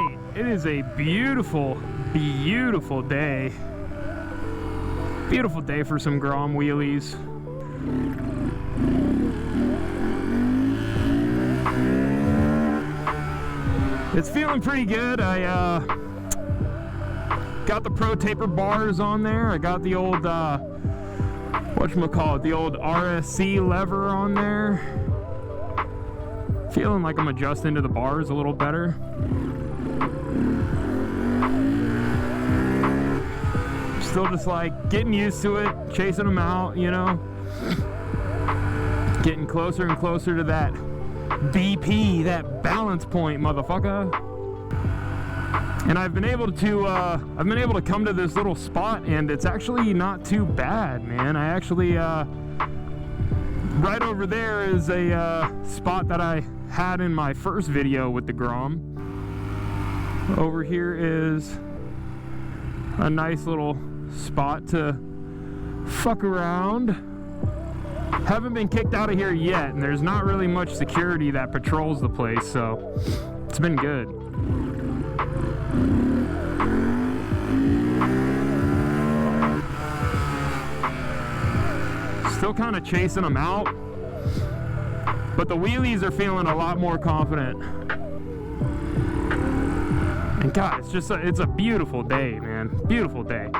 right, it is a beautiful, beautiful day. Beautiful day for some Grom wheelies. It's feeling pretty good. I got the Pro Taper bars on there. I got the old, whatchamacallit, the old RSC lever on there. Feeling like I'm adjusting to the bars a little better. Still just like getting used to it, chasing them out, you know. Getting closer and closer to that BP, that balance point, motherfucker. And I've been able to come to this little spot, and it's actually not too bad, man. I actually right over there is a spot that I had in my first video with the Grom. Over here is a nice little spot to fuck around. Haven't been kicked out of here yet, and there's not really much security that patrols the place, so it's been good. Still kind of chasing them out, but the wheelies are feeling a lot more confident. And God, it's a beautiful day, man. Beautiful day.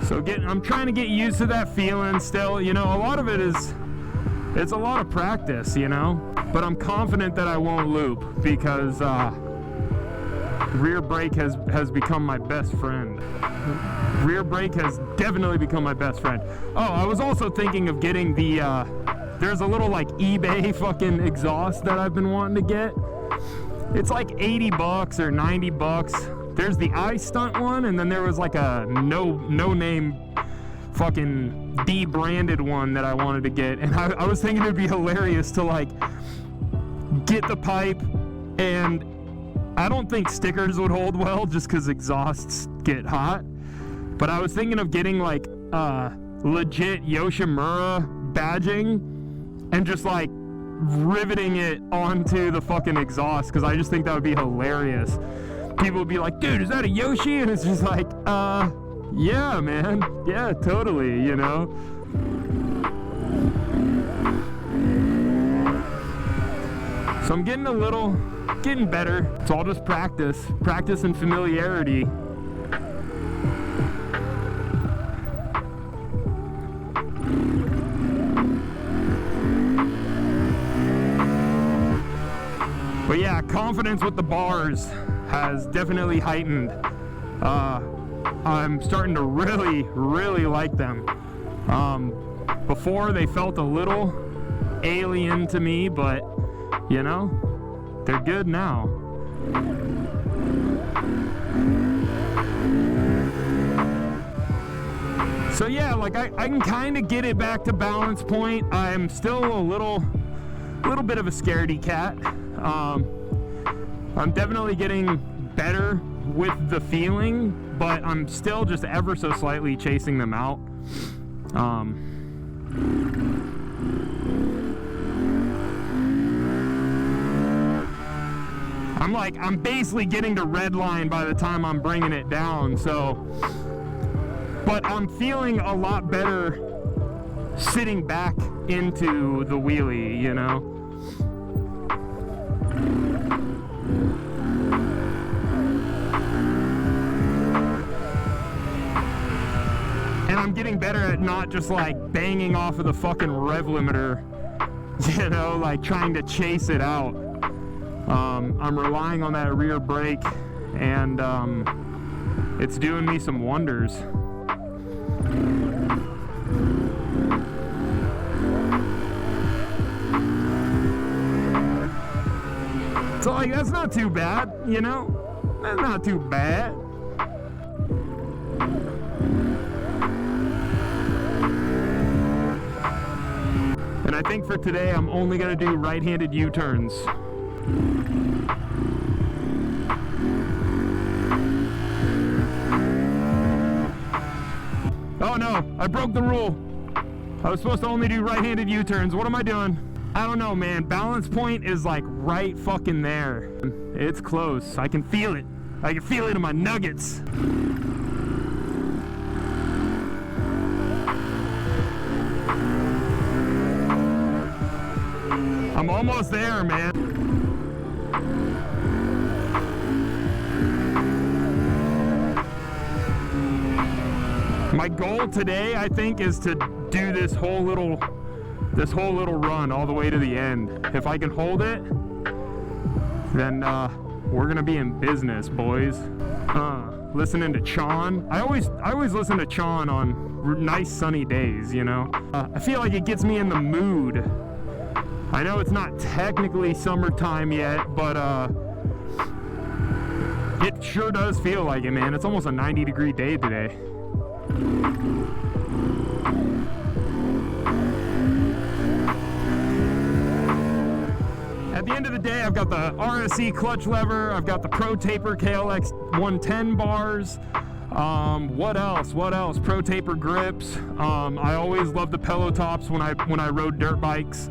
So I'm trying to get used to that feeling still. You know, a lot of it's a lot of practice, you know, but I'm confident that I won't loop because rear brake has become my best friend. Rear brake has definitely become my best friend. Oh, I was also thinking of getting the, there's a little like eBay fucking exhaust that I've been wanting to get. It's like 80 bucks or 90 bucks. There's the iStunt one, and then there was like a no name fucking de-branded one that I wanted to get. And I was thinking it'd be hilarious to like get the pipe, and I don't think stickers would hold well just because exhausts get hot. But I was thinking of getting like legit Yoshimura badging and just like riveting it onto the fucking exhaust, because I just think that would be hilarious. People would be like, dude, is that a Yoshi? And it's just like, yeah, man. Yeah, totally, you know? So I'm getting better. It's all just practice and familiarity. But yeah, confidence with the bars has definitely heightened. I'm starting to really, really like them. Before they felt a little alien to me, but you know, they're good now. So yeah, like I can kind of get it back to balance point. I'm still a little bit of a scaredy cat. I'm definitely getting better with the feeling, but I'm still just ever so slightly chasing them out. I'm basically getting to red line by the time I'm bringing it down, so, but I'm feeling a lot better sitting back into the wheelie, you know? And I'm getting better at not just like banging off of the fucking rev limiter, you know, like trying to chase it out. I'm relying on that rear brake, and it's doing me some wonders. So like, that's not too bad, you know? That's not too bad. And I think for today, I'm only gonna do right-handed U-turns. Oh no, I broke the rule. I was supposed to only do right-handed U-turns. What am I doing? I don't know, man. Balance point is like right fucking there. It's close. I can feel it. I can feel it in my nuggets. I'm almost there, man. My goal today, I think, is to do this whole little run all the way to the end. If I can hold it, then we're gonna be in business, boys. Listening to Chon. I always listen to Chon on nice sunny days, you know. I feel like it gets me in the mood. I know it's not technically summertime yet, but it sure does feel like it, man. It's almost a 90-degree day today. At the end of the day, I've got the RSC clutch lever, I've got the Pro Taper KLX 110 bars. What else? Pro Taper grips. I always loved the pillow tops when I rode dirt bikes.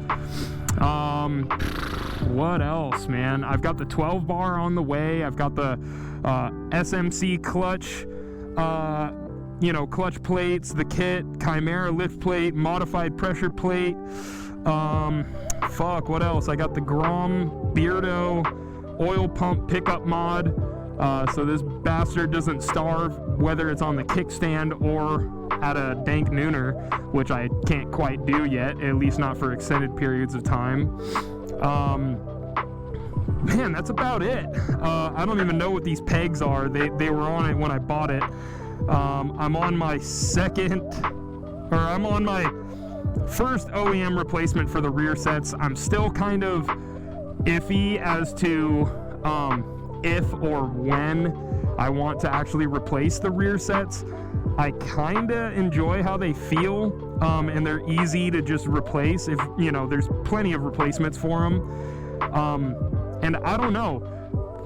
What else, man? I've got the 12 bar on the way. I've got the SMC clutch, clutch plates, the kit, Chimera lift plate, modified pressure plate. What else? I got the Grom Beardo oil pump pickup mod, so this bastard doesn't starve, whether it's on the kickstand or at a dank nooner, which I can't quite do yet, at least not for extended periods of time. Man, that's about it. I don't even know what these pegs are. They were on it when I bought it. I'm on my first OEM replacement for the rear sets. I'm still kind of iffy as to if or when I want to actually replace the rear sets. I kind of enjoy how they feel, and they're easy to just replace if, there's plenty of replacements for them. And I don't know,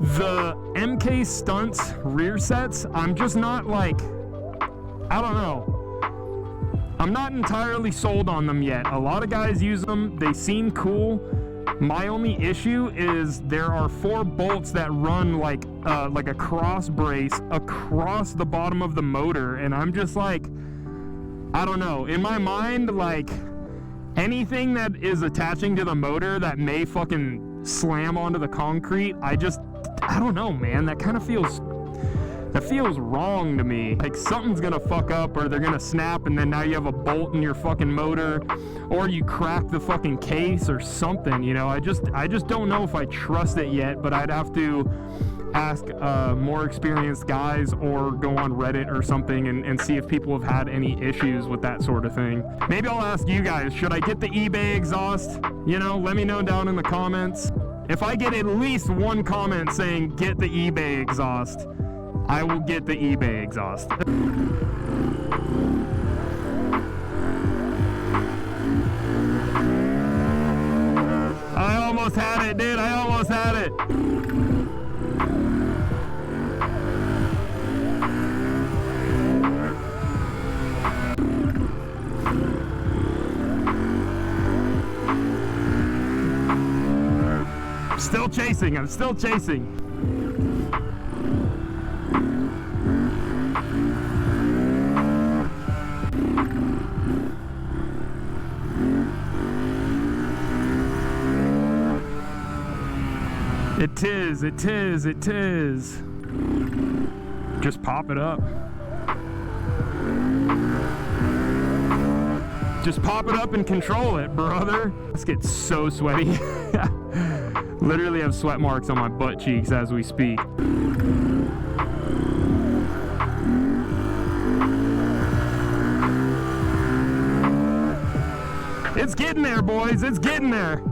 the MK Stunts rear sets, I'm just not like, I don't know. I'm not entirely sold on them yet. A lot of guys use them. They seem cool. My only issue is there are 4 bolts that run like a cross brace across the bottom of the motor, and I'm just like, I don't know. In my mind, like, anything that is attaching to the motor that may fucking slam onto the concrete, I don't know, man. That kind of feels wrong to me. Like, something's gonna fuck up, or they're gonna snap, and then now you have a bolt in your fucking motor, or you crack the fucking case or something, I just don't know if I trust it yet, but I'd have to ask more experienced guys or go on Reddit or something and see if people have had any issues with that sort of thing. Maybe I'll ask you guys, should I get the eBay exhaust? Let me know down in the comments. If I get at least one comment saying get the eBay exhaust, I will get the eBay exhaust. I almost had it, dude. I almost had it. Still chasing. I'm still chasing. It is. Just pop it up. Just pop it up and control it, brother. This gets so sweaty. Literally have sweat marks on my butt cheeks as we speak. It's getting there, boys. It's getting there.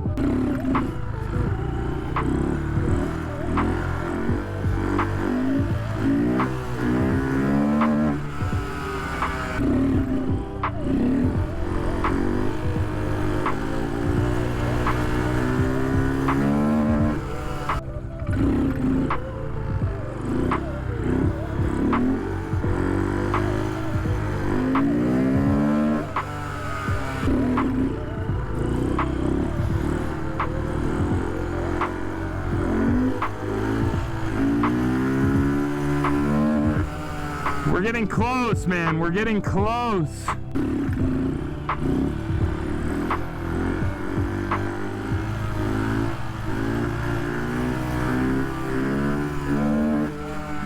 We're getting close, man. We're getting close.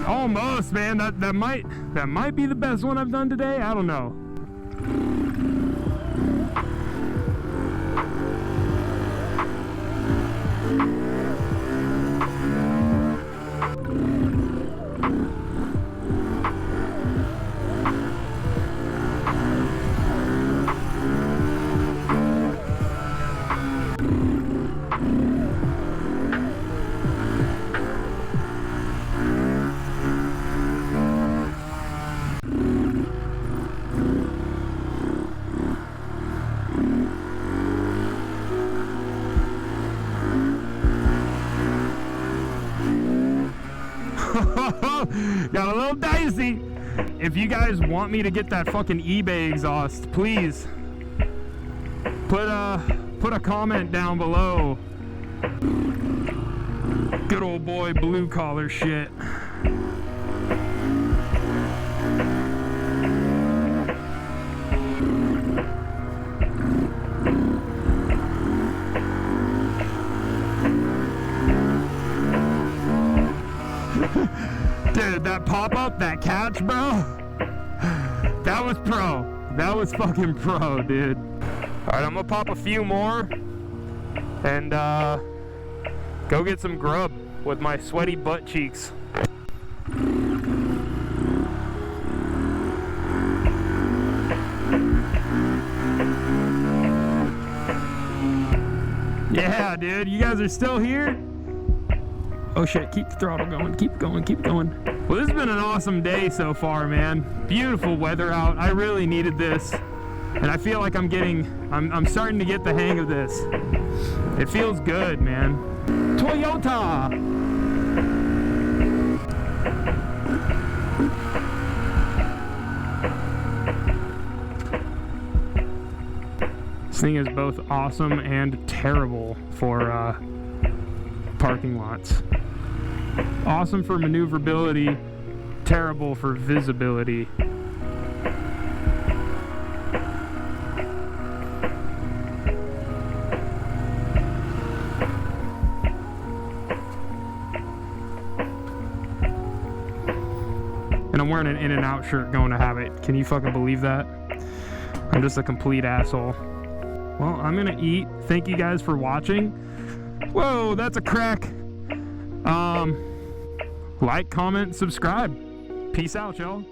Almost, man. That might be the best one I've done today. I don't know. Got a little dicey. If you guys want me to get that fucking eBay exhaust, please put a comment down below. Good old boy blue collar shit. Dude, that pop-up, that catch, bro, that was pro. That was fucking pro, dude. Alright, I'm gonna pop a few more and go get some grub with my sweaty butt cheeks. Yeah, dude, you guys are still here? Oh shit, keep the throttle going, keep going, keep going. Well, this has been an awesome day so far, man. Beautiful weather out. I really needed this. And I feel like I'm starting to get the hang of this. It feels good, man. Toyota! This thing is both awesome and terrible for parking lots. Awesome for maneuverability, terrible for visibility. And I'm wearing an In-N-Out shirt going to Habit. Can you fucking believe that? I'm just a complete asshole. Well, I'm gonna eat. Thank you guys for watching. Whoa, that's a crack. Like, comment, subscribe. Peace out, y'all.